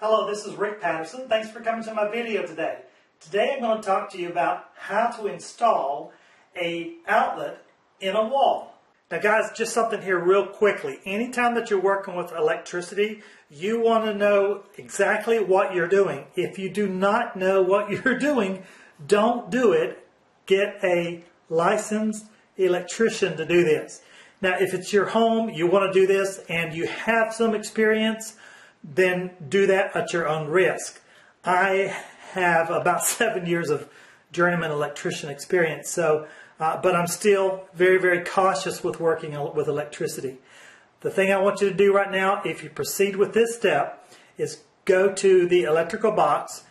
Hello, this is Rick Patterson. Thanks for coming to my video today. Today I'm going to talk to you about how to install an outlet in a wall. Now guys, just something here real quickly. Anytime that you're working with electricity, you want to know exactly what you're doing. If you do not know what you're doing, don't do it. Get a licensed electrician to do this. Now if it's your home, you want to do this and you have some experience, then do that at your own risk. I have about 7 years of journeyman electrician experience, so but I'm still very, very cautious with working with electricity. The thing I want you to do right now, if you proceed with this step, is go to the electrical box,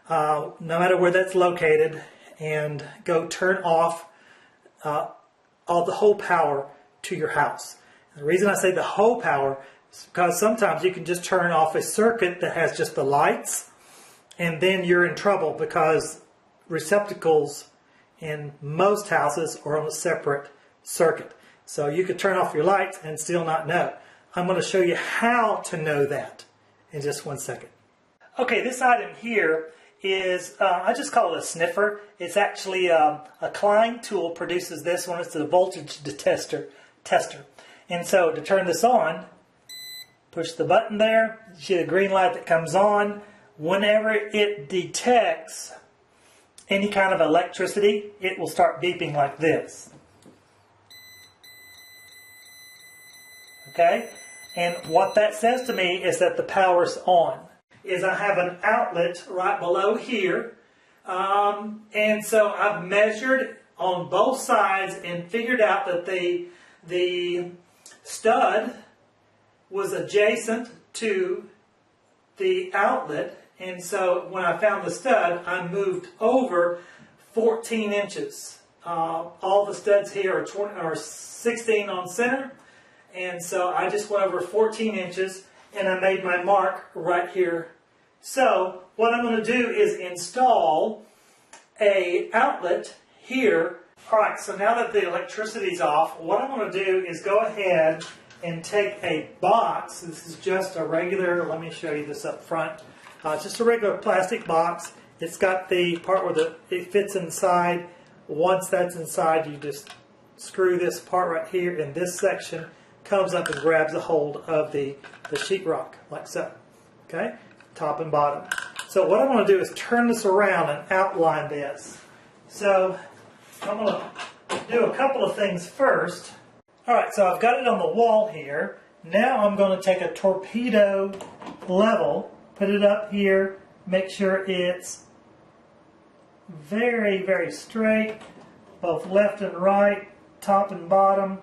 no matter where that's located, and go turn off all the whole power to your house. And the reason I say the whole power is because sometimes you can just turn off a circuit that has just the lights, and then you're in trouble because receptacles in most houses are on a separate circuit. So you could turn off your lights and still not know. I'm going to show you how to know that in just 1 second. Okay, this item here is, I just call it a sniffer. It's actually a Klein tool produces this one. It's a voltage tester. And so to turn this on, push the button there. You see the green light that comes on. Whenever it detects any kind of electricity, it will start beeping like this. Okay? And what that says to me is that the power's on. I have an outlet right below here. And so I've measured on both sides and figured out that the stud was adjacent to the outlet. And so when I found the stud, I moved over 14 inches. All the studs here are 16 on center. And so I just went over 14 inches and I made my mark right here. So what I'm going to do is install an outlet here. Alright, so now that the electricity's off, what I'm going to do is go ahead and take a box. This is just a regular, let me show you this up front. It's just a regular plastic box. It's got the part where it fits inside. Once that's inside, you just screw this part right here, and this section comes up and grabs a hold of the sheetrock, like so. Okay? Top and bottom. So what I'm going to do is turn this around and outline this. So I'm going to do a couple of things first. Alright, so I've got it on the wall here. Now I'm going to take a torpedo level, put it up here, make sure it's very, very straight, both left and right, top and bottom.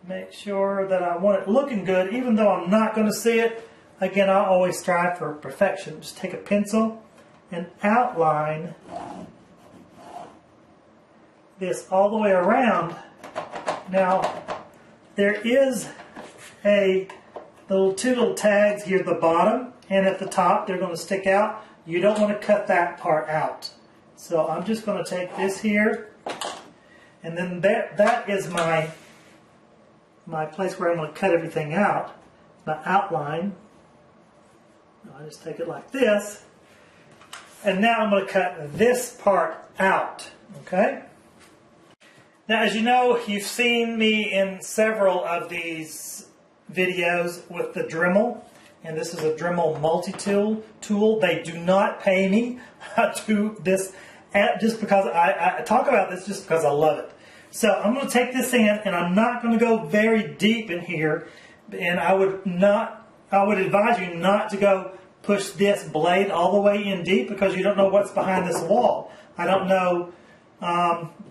Make sure that I want it looking good, even though I'm not going to see it. Again, I always strive for perfection. Just take a pencil and outline this all the way around. Now, there is two little tags here at the bottom and at the top. They're going to stick out. You don't want to cut that part out. So I'm just going to take this here, and then that is my place where I'm going to cut everything out, my outline. I just take it like this, and now I'm going to cut this part out. Okay? Now, as you know, you've seen me in several of these videos with the Dremel, and this is a Dremel multi-tool. They do not pay me to this just because I talk about this just because I love it. So I'm going to take this in, and I'm not going to go very deep in here, and I would advise you not to go push this blade all the way in deep because you don't know what's behind this wall. I don't know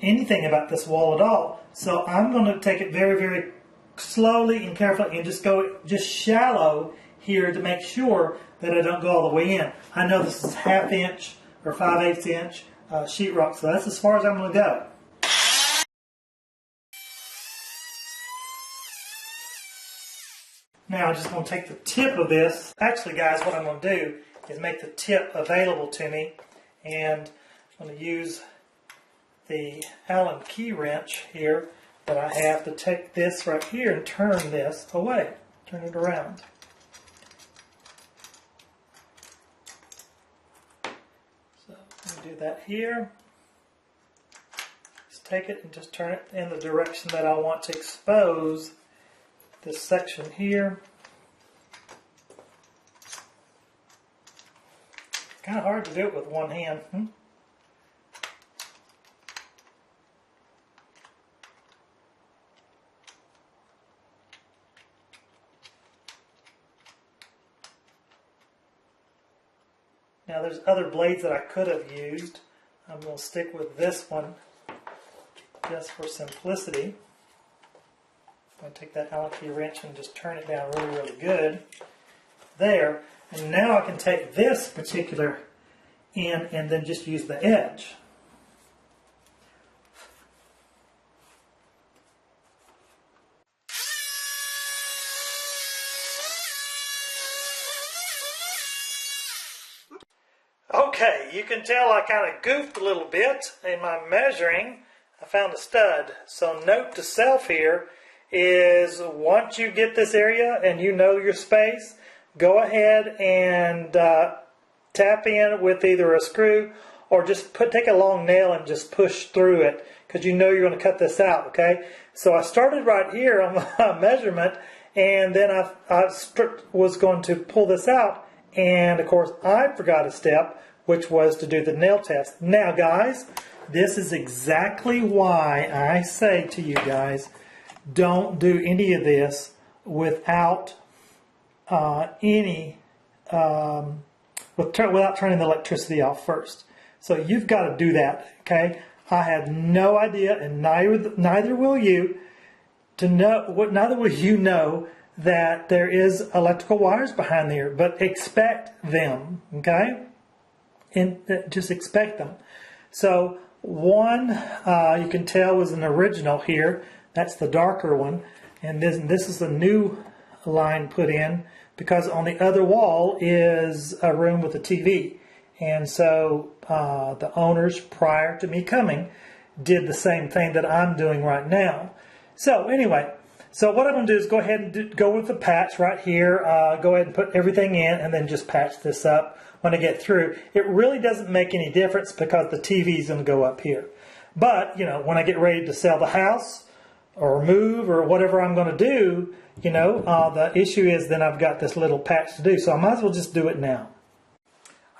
anything about this wall at all. So I'm going to take it very, very slowly and carefully and just go shallow here to make sure that I don't go all the way in. I know this is 1/2 inch or 5/8 inch sheetrock, so that's as far as I'm going to go. Now I'm just going to take the tip of this. Actually guys, what I'm going to do is make the tip available to me, and I'm going to use the Allen key wrench here that I have to take this right here and turn this away. Turn it around. do that here. Just take it and just turn it in the direction that I want to expose this section here. Kind of hard to do it with one hand. Now there's other blades that I could have used. I'm going to stick with this one just for simplicity. I'm going to take that Allen key wrench and just turn it down really, really good. There. And now I can take this particular end and then just use the edge. Okay, you can tell I kind of goofed a little bit in my measuring. I found a stud. So note to self here is once you get this area and you know your space, go ahead and tap in with either a screw or just take a long nail and just push through it because you know you're going to cut this out, okay? So I started right here on my measurement and then I was going to pull this out, and of course I forgot a step, which was to do the nail test. Now guys, this is exactly why I say to you guys, don't do any of this without without turning the electricity off first. So you've got to do that, okay? I had no idea, and neither will you, neither will you know that there is electrical wires behind there, but expect them, okay? And just expect them. So one you can tell was an original here. That's the darker one, and this is a new line put in because on the other wall is a room with a TV, and so the owners prior to me coming did the same thing that I'm doing right now. So anyway, so what I'm going to do is go ahead and go with the patch right here, go ahead and put everything in and then just patch this up when I get through. It really doesn't make any difference because the TV is going to go up here. But, you know, when I get ready to sell the house or move or whatever I'm going to do, you know, the issue is then I've got this little patch to do. So I might as well just do it now.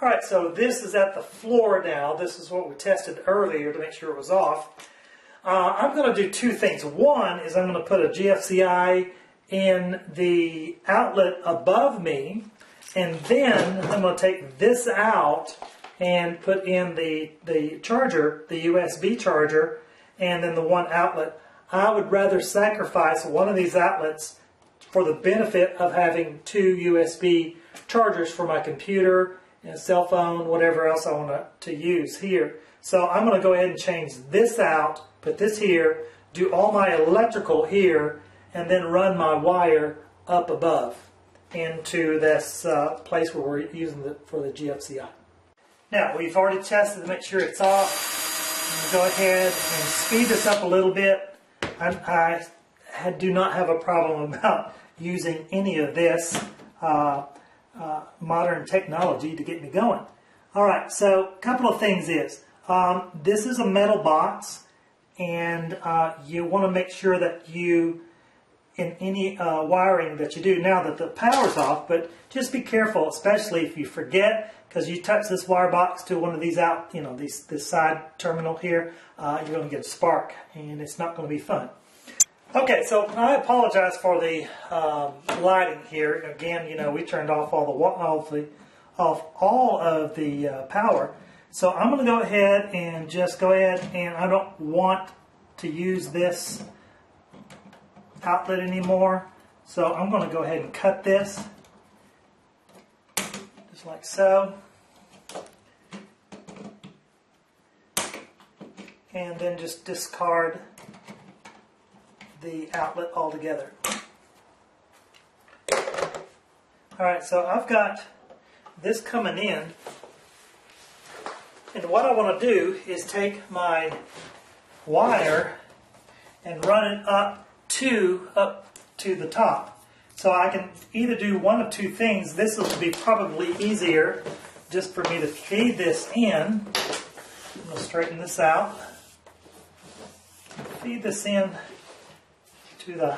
All right, so this is at the floor now. This is what we tested earlier to make sure it was off. I'm going to do two things. One is I'm going to put a GFCI in the outlet above me, and then I'm going to take this out and put in the charger, the USB charger, and then the one outlet. I would rather sacrifice one of these outlets for the benefit of having two USB chargers for my computer and cell phone, whatever else I want to use here. So I'm going to go ahead and change this out, put this here, do all my electrical here, and then run my wire up above into this place where we're using it for the GFCI. Now, we've already tested to make sure it's off. Go ahead and speed this up a little bit. I do not have a problem about using any of this modern technology to get me going. All right, so a couple of things is, this is a metal box, and you want to make sure that you, in any wiring that you do, now that the power's off, but just be careful, especially if you forget, because you touch this wire box to one of these out, you know, this side terminal here, you're going to get a spark, and it's not going to be fun. Okay, so I apologize for the lighting here. Again, you know, we turned off all of the power. So I'm going to go ahead and just go ahead, and I don't want to use this outlet anymore. So I'm going to go ahead and cut this, just like so. And then just discard the outlet altogether. Alright, so I've got this coming in, and what I want to do is take my wire and run it up to the top. So I can either do one of two things. This will be probably easier just for me to feed this in We'll straighten this out. Feed this in to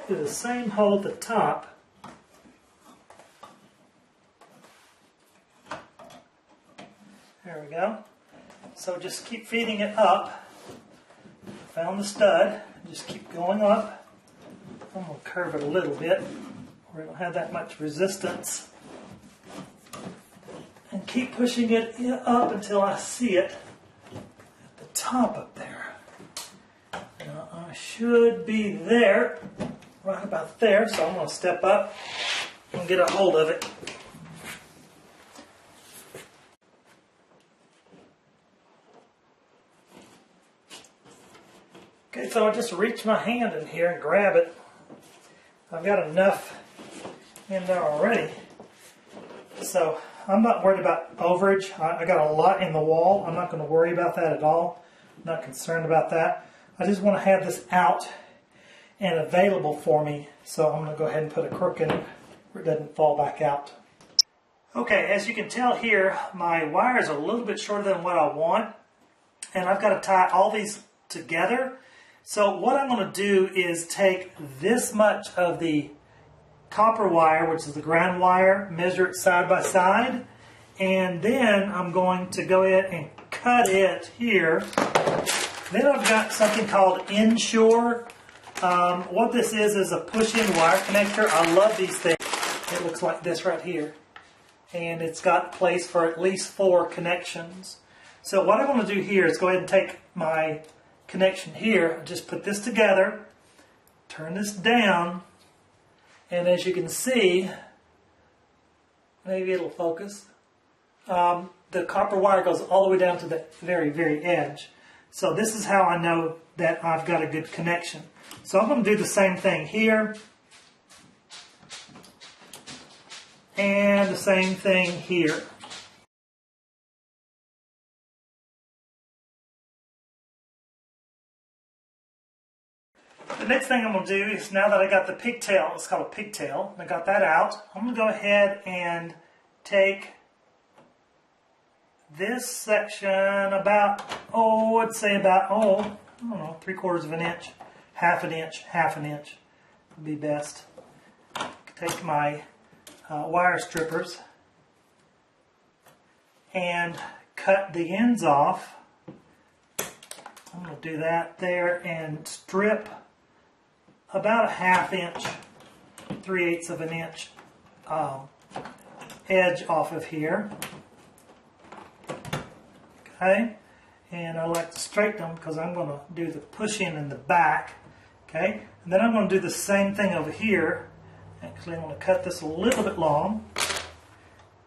the same hole at the top. There we go. So just keep feeding it up. Found the stud. Just keep going up. I'm going to curve it a little bit where it don't have that much resistance. And keep pushing it up until I see it at the top up there. Now I should be there, right about there, so I'm going to step up and get a hold of it. Okay, so I just reach my hand in here and grab it. I've got enough in there already. So I'm not worried about overage. I got a lot in the wall. I'm not going to worry about that at all. I'm not concerned about that. I just want to have this out and available for me. So I'm going to go ahead and put a crook in it where it doesn't fall back out. Okay, as you can tell here, my wires are a little bit shorter than what I want. And I've got to tie all these together. So what I'm going to do is take this much of the copper wire, which is the ground wire, measure it side by side, and then I'm going to go ahead and cut it here. Then I've got something called Ensure. What this is a push-in wire connector. I love these things. It looks like this right here. And it's got place for at least 4 connections. So what I'm going to do here is go ahead and take my connection here, just put this together, turn this down, and as you can see, maybe it'll focus, the copper wire goes all the way down to the very, very edge. So this is how I know that I've got a good connection. So I'm going to do the same thing here, and the same thing here. The next thing I'm going to do is, now that I got the pigtail, it's called a pigtail, I got that out, I'm going to go ahead and take this section about, I'd say about, I don't know, 3/4 of an inch, half an inch would be best. Take my wire strippers and cut the ends off. I'm going to do that there and strip about a 1/2 inch, 3/8 of an inch edge off of here. Okay, and I like to straighten them because I'm going to do the push in the back. Okay, and then I'm going to do the same thing over here. Actually, I'm going to cut this a little bit long.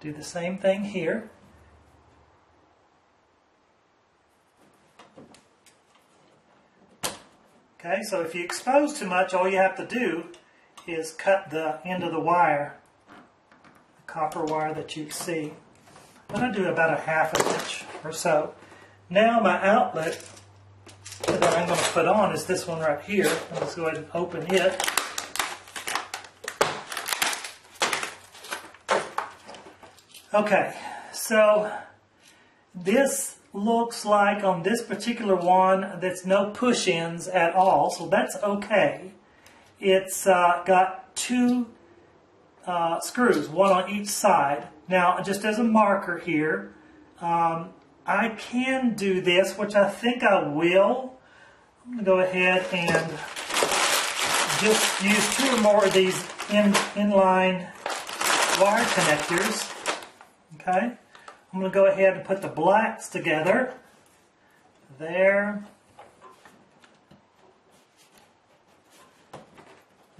Do the same thing here. Okay, so if you expose too much, all you have to do is cut the end of the wire, the copper wire that you see. I'm going to do about a 1/2 inch or so. Now my outlet that I'm going to put on is this one right here. Let's go ahead and open it. Okay, so this looks like on this particular one that's no push-ins at all, so that's okay. It's got 2 screws, one on each side. Now, just as a marker here, I can do this, which I think I will. I'm going to go ahead and just use 2 or more of these inline wire connectors. Okay. I'm going to go ahead and put the blacks together. There.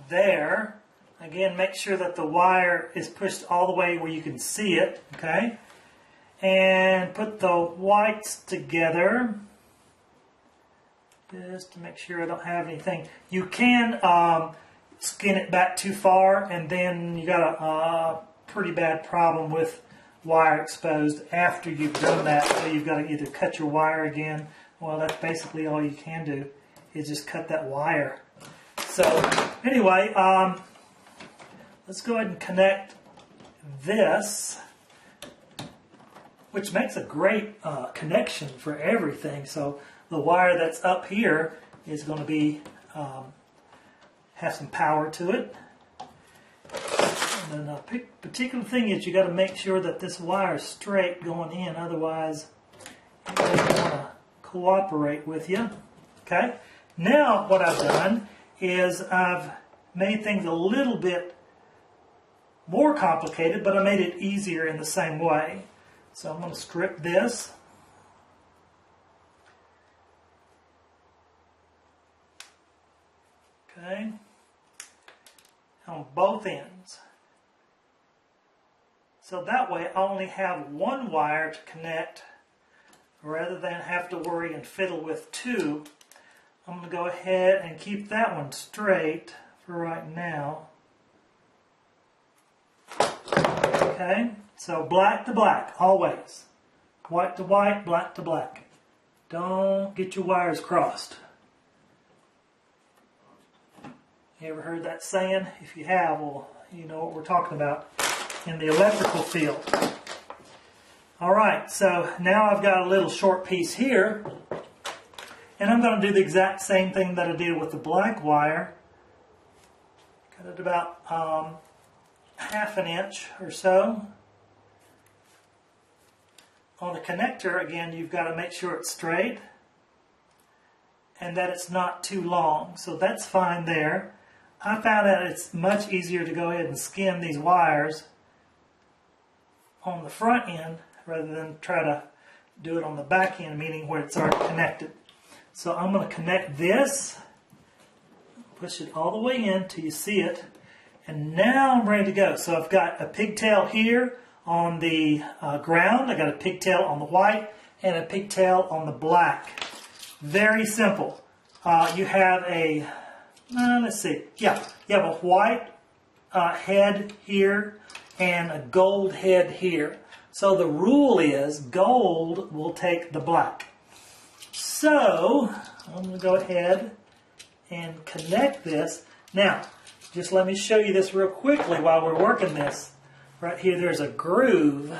There. Again, make sure that the wire is pushed all the way where you can see it. Okay. And put the whites together. Just to make sure I don't have anything. You can skin it back too far, and then you got a pretty bad problem with wire exposed after you've done that. So you've got to either cut your wire again. Well, that's basically all you can do, is just cut that wire. So anyway, let's go ahead and connect this. which makes a great connection for everything. So the wire that's up here is going to be have some power to it. And the particular thing is you got to make sure that this wire is straight going in, otherwise it doesn't want to cooperate with you. Okay. Now what I've done is I've made things a little bit more complicated, but I made it easier in the same way. So I'm going to strip this. Okay. On both ends. So that way I only have one wire to connect rather than have to worry and fiddle with two. I'm going to go ahead and keep that one straight for right now. Okay, so black to black, always. White to white, black to black. Don't get your wires crossed. You ever heard that saying? If you have, well, you know what we're talking about in the electrical field. Alright, so now I've got a little short piece here, and I'm going to do the exact same thing that I did with the black wire. Cut it about half an inch or so. On the connector, again, you've got to make sure it's straight and that it's not too long. So that's fine there. I found that it's much easier to go ahead and skin these wires on the front end rather than try to do it on the back end, meaning where it's already connected. So I'm going to connect this, push it all the way in till you see it, and now I'm ready to go. So I've got a pigtail here on the ground, I got a pigtail on the white, and a pigtail on the black. Very simple. You have a, let's see, yeah, you have a white head here and a gold head here. So the rule is gold will take the black. So I'm going to go ahead and connect this. Now, just let me show you this real quickly while we're working this. Right here, there's a groove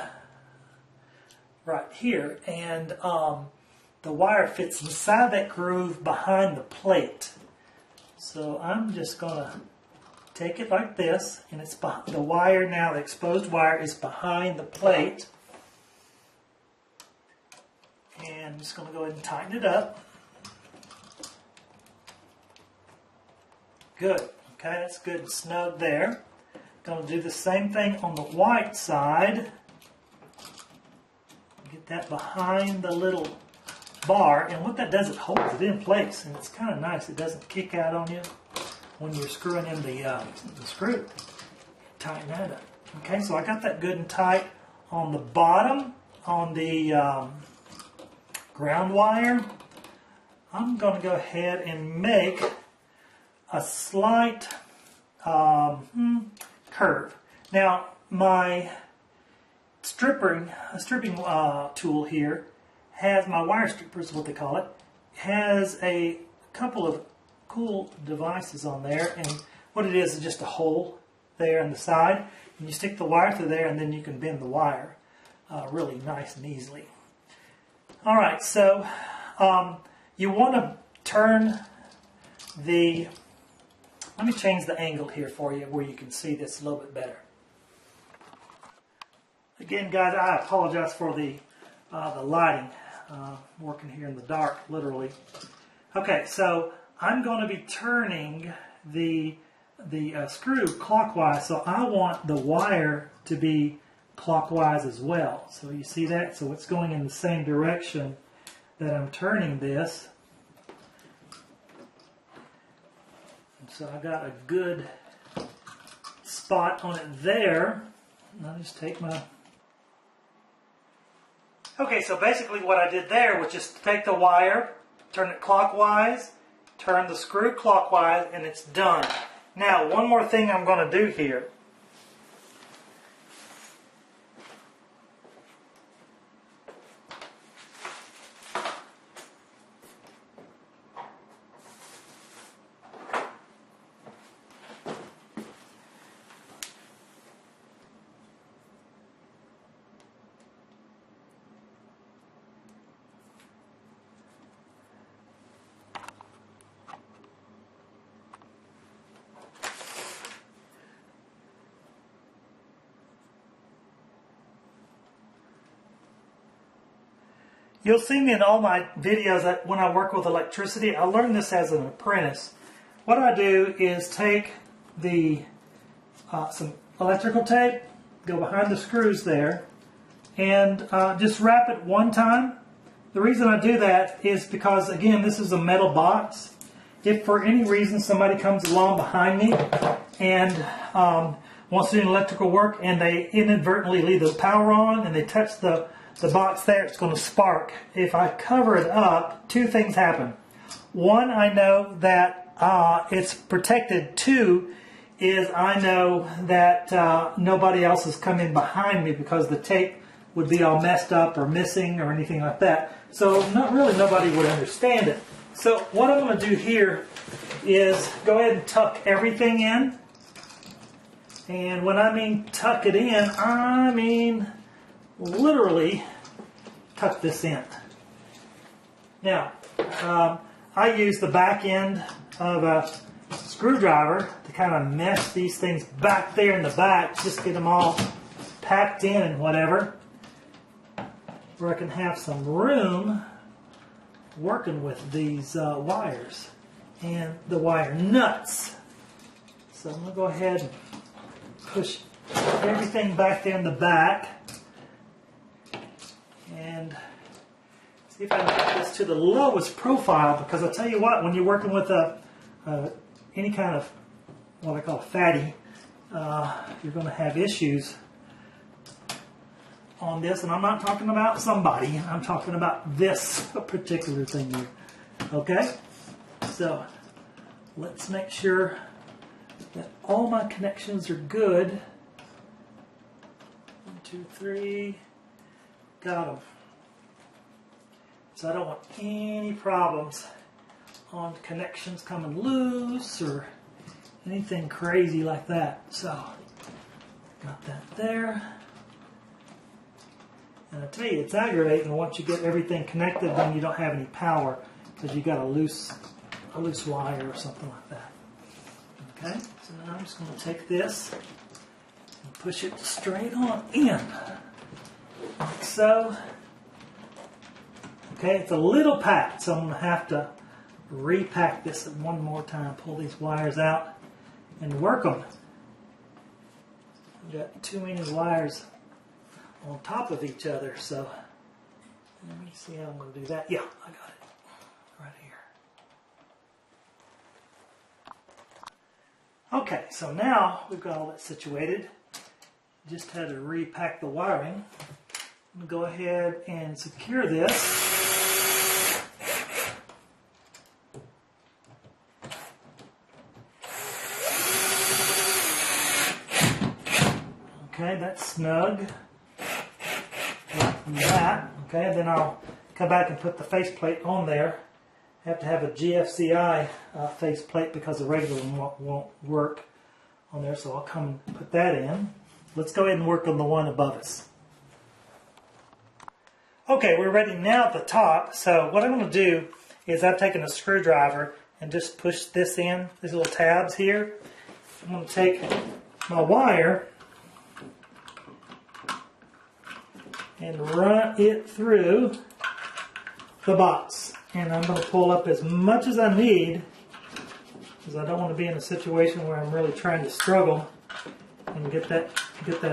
right here, and the wire fits inside that groove behind the plate. So I'm just going to take it like this, and it's the wire now, the exposed wire is behind the plate. And I'm just going to go ahead and tighten it up. Good. Okay, that's good and snug there. Going to do the same thing on the white side. Get that behind the little bar, and what that does, it holds it in place, and it's kind of nice. It doesn't kick out on you when you're screwing in the screw. Tighten that up. Okay, so I got that good and tight on the bottom, on the ground wire. I'm going to go ahead and make a slight curve. Now, my stripping tool here has, my wire stripper is what they call it, has a couple of cool devices on there, and what it is just a hole there on the side, and you stick the wire through there, and then you can bend the wire really nice and easily. Alright, so you want to turn the, let me change the angle here for you where you can see this a little bit better. Again, guys, I apologize for the lighting. Working here in the dark, literally. Okay, so I'm going to be turning the screw clockwise, so I want the wire to be clockwise as well. So you see that? So it's going in the same direction that I'm turning this. And so I got a good spot on it there. And I'll just take my... Okay, so basically what I did there was just take the wire, turn it clockwise, turn the screw clockwise, and it's done. Now, one more thing I'm going to do here. You'll see me in all my videos that when I work with electricity. I learned this as an apprentice. What I do is take the some electrical tape, go behind the screws there, and just wrap it one time. The reason I do that is because, again, this is a metal box. If for any reason somebody comes along behind me and wants to do electrical work and they inadvertently leave the power on and they touch the box there, it's going to spark. If I cover it up, two things happen. One, I know that it's protected. Two is I know that nobody else has come in behind me because the tape would be all messed up or missing or anything like that. So nobody would understand it. So what I'm going to do here is go ahead and tuck everything in. And when I mean tuck it in, I mean literally tuck this in. Now, I use the back end of a screwdriver to kind of mesh these things back there in the back, just get them all packed in and whatever, where I can have some room working with these wires and the wire nuts. So I'm going to go ahead and push everything back there in the back and see if I can get this to the lowest profile, because I'll tell you what, when you're working with any kind of what I call a fatty, you're going to have issues on this, and I'm not talking about somebody, I'm talking about this particular thing here. Okay? So let's make sure that all my connections are good. 1, 2, 3. Got them. So I don't want any problems on connections coming loose or anything crazy like that. So got that there. And I tell you, it's aggravating once you get everything connected when you don't have any power because you got a loose wire or something like that. Okay, so now I'm just going to take this and push it straight on in, like so. Okay, it's a little packed, so I'm going to have to repack this one more time. Pull these wires out and work them. I've got too many wires on top of each other, so let me see how I'm going to do that. Yeah, I got it right here. Okay, so now we've got all that situated. Just had to repack the wiring. I'm going to go ahead and secure this. Okay, that's snug. Like that. Okay, then I'll come back and put the faceplate on there. I have to have a GFCI faceplate because the regular one won't work on there, so I'll come and put that in. Let's go ahead and work on the one above us. Okay, we're ready now at the top. So what I'm going to do is I've taken a screwdriver and just push this in, these little tabs here. I'm going to take my wire and run it through the box. And I'm going to pull up as much as I need, because I don't want to be in a situation where I'm really trying to struggle and get that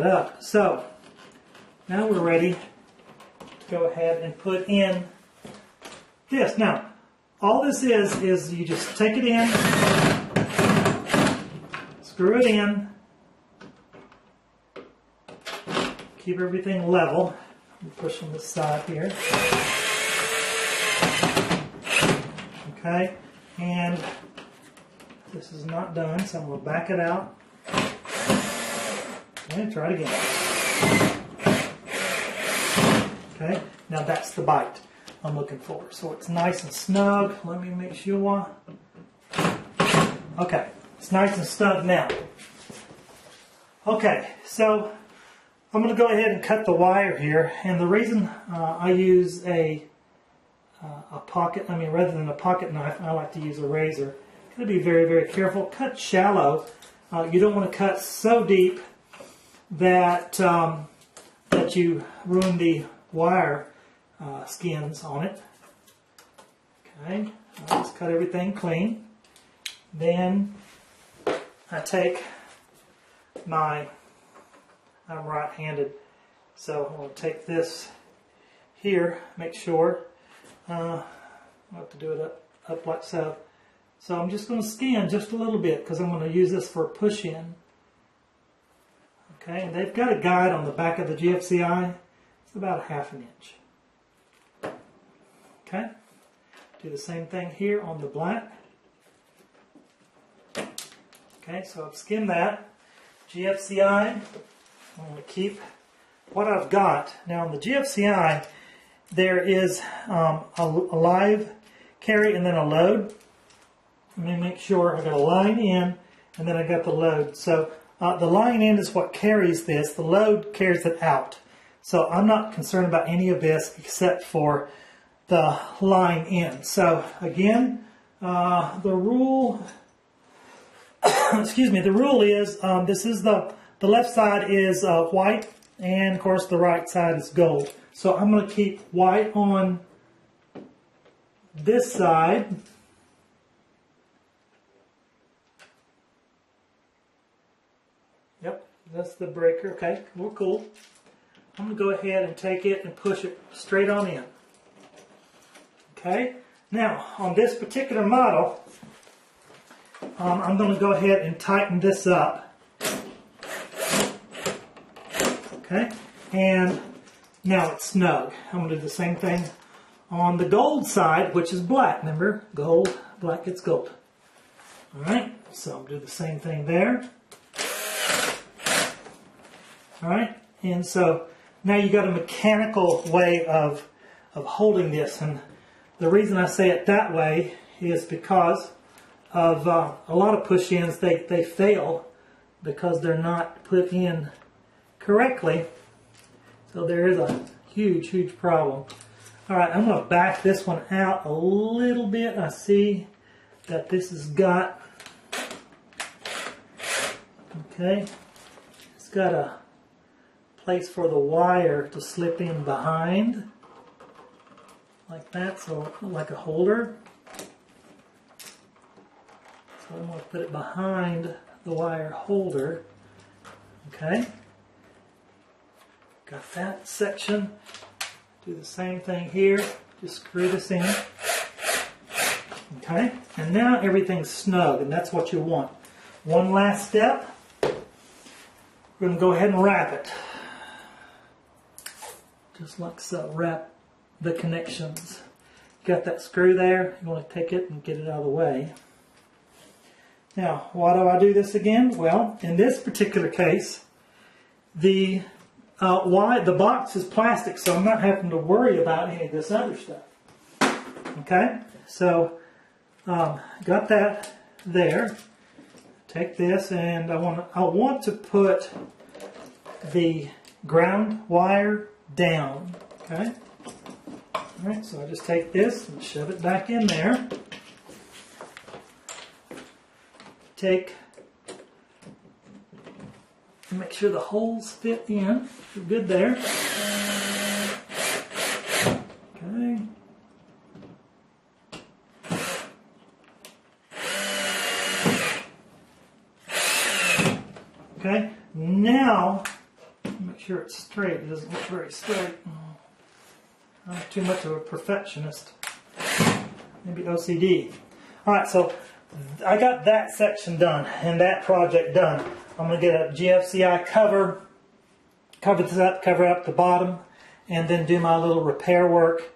up. So now we're ready to go ahead and put in this. Now, all this is you just take it in, screw it in, keep everything level. Push on this side here. Okay, and this is not done, so I'm going to back it out. And try it again. Okay, now that's the bite I'm looking for. So it's nice and snug. Let me make sure. Okay, it's nice and snug now. Okay, so I'm going to go ahead and cut the wire here, and the reason I use a pocket, rather than a pocket knife, I like to use a razor. Got to be very, very careful. Cut shallow. You don't want to cut so deep that that you ruin the wire skins on it. Okay, I'll just cut everything clean. Then I take I'm right-handed, so I'm going to take this here, make sure, I'll have to do it up like so. So I'm just going to skin just a little bit because I'm going to use this for a push-in. Okay, and they've got a guide on the back of the GFCI. It's about 1/2 inch. Okay, do the same thing here on the black. Okay, so I've skinned that. GFCI, I'm going to keep what I've got. Now on the GFCI, there is a live carry and then a load. Let me make sure I got a line in and then I got the load. So the line in is what carries this. The load carries it out. So I'm not concerned about any of this except for the line in. So again, the rule, excuse me, the rule is this is the left side is white and of course the right side is gold. So I'm going to keep white on this side. Yep, that's the breaker. Okay, we're cool. I'm going to go ahead and take it and push it straight on in. Okay, now on this particular model, I'm going to go ahead and tighten this up. Okay, and now it's snug. I'm going to do the same thing on the gold side, which is black. Remember, gold, black gets gold. Alright, so I'm going to do the same thing there. Alright, and so now you got a mechanical way of holding this. And the reason I say it that way is because of a lot of push-ins, they fail because they're not put in correctly. So there is a huge problem. Alright, I'm going to back this one out a little bit. I see that this has got, okay, it's got a place for the wire to slip in behind like that, so like a holder. So I'm going to put it behind the wire holder. Okay, got that section. Do the same thing here, just screw this in. Okay, and now everything's snug, and that's what you want. One last step, we're going to go ahead and wrap it. Just like so, wrap the connections. Got that screw there, you want to take it and get it out of the way. Now, why do I do this again? Well, in this particular case, the box is plastic, so I'm not having to worry about any of this other stuff. Okay, so got that there. Take this, and I want to put the ground wire down. Okay. All right, so I just take this and shove it back in there. Make sure the holes fit in. You're good there. Okay. Okay. Now, make sure it's straight. It doesn't look very straight. I'm too much of a perfectionist. Maybe OCD. All right, so I got that section done and that project done. I'm going to get a GFCI cover, cover this up, cover up the bottom, and then do my little repair work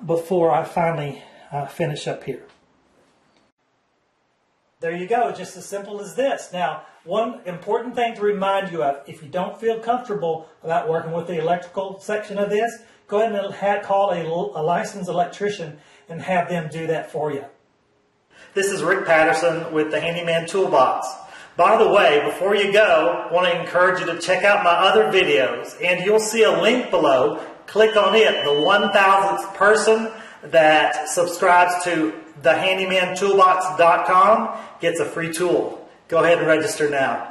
before I finally finish up here. There you go, just as simple as this. Now, one important thing to remind you of, if you don't feel comfortable about working with the electrical section of this, go ahead and call a licensed electrician and have them do that for you. This is Rick Patterson with the Handyman Toolbox. By the way, before you go, I want to encourage you to check out my other videos, and you'll see a link below. Click on it. The 1,000th person that subscribes to TheHandymanToolbox.com gets a free tool. Go ahead and register now.